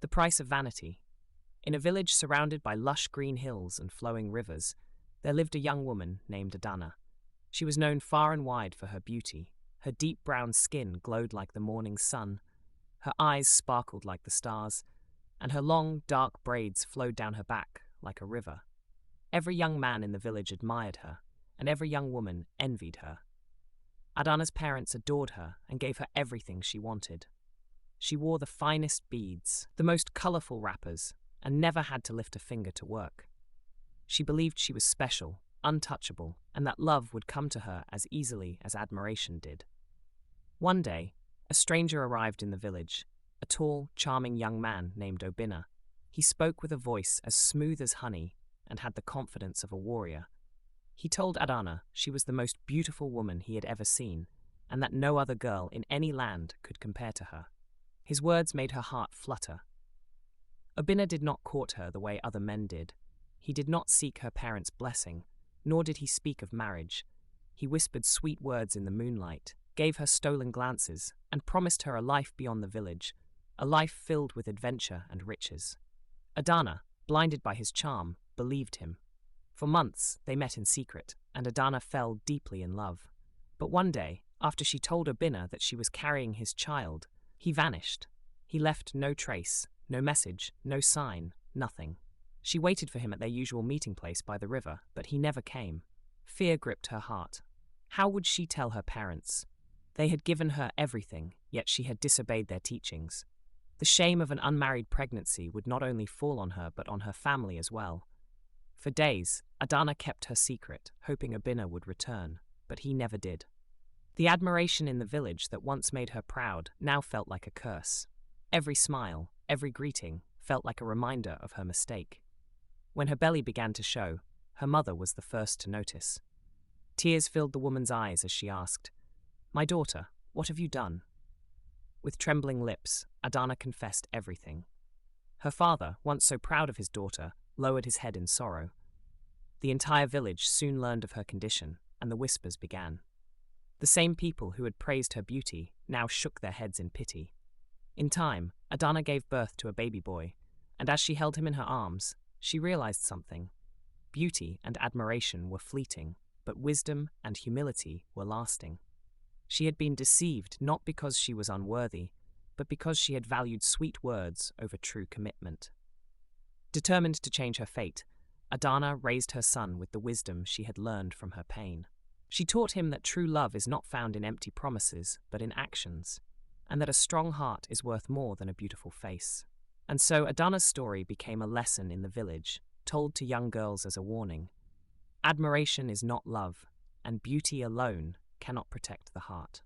The Price of Vanity. In a village surrounded by lush green hills and flowing rivers, there lived a young woman named Adana. She was known far and wide for her beauty. Her deep brown skin glowed like the morning sun, her eyes sparkled like the stars, and her long, dark braids flowed down her back like a river. Every young man in the village admired her, and every young woman envied her. Adana's parents adored her and gave her everything she wanted. She wore the finest beads, the most colourful wrappers, and never had to lift a finger to work. She believed she was special, untouchable, and that love would come to her as easily as admiration did. One day, a stranger arrived in the village, a tall, charming young man named Obinna. He spoke with a voice as smooth as honey and had the confidence of a warrior. He told Adana she was the most beautiful woman he had ever seen, and that no other girl in any land could compare to her. His words made her heart flutter. Obinna did not court her the way other men did. He did not seek her parents' blessing, nor did he speak of marriage. He whispered sweet words in the moonlight, gave her stolen glances, and promised her a life beyond the village, a life filled with adventure and riches. Adana, blinded by his charm, believed him. For months, they met in secret, and Adana fell deeply in love. But one day, after she told Obinna that she was carrying his child, he vanished. He left no trace, no message, no sign, nothing. She waited for him at their usual meeting place by the river, but he never came. Fear gripped her heart. How would she tell her parents? They had given her everything, yet she had disobeyed their teachings. The shame of an unmarried pregnancy would not only fall on her, but on her family as well. For days, Adana kept her secret, hoping Obinna would return, but he never did. The admiration in the village that once made her proud now felt like a curse. Every smile, every greeting, felt like a reminder of her mistake. When her belly began to show, her mother was the first to notice. Tears filled the woman's eyes as she asked, "My daughter, what have you done?" With trembling lips, Adana confessed everything. Her father, once so proud of his daughter, lowered his head in sorrow. The entire village soon learned of her condition, and the whispers began. The same people who had praised her beauty now shook their heads in pity. In time, Adana gave birth to a baby boy, and as she held him in her arms, she realized something. Beauty and admiration were fleeting, but wisdom and humility were lasting. She had been deceived not because she was unworthy, but because she had valued sweet words over true commitment. Determined to change her fate, Adana raised her son with the wisdom she had learned from her pain. She taught him that true love is not found in empty promises, but in actions, and that a strong heart is worth more than a beautiful face. And so Adana's story became a lesson in the village, told to young girls as a warning. Admiration is not love, and beauty alone cannot protect the heart.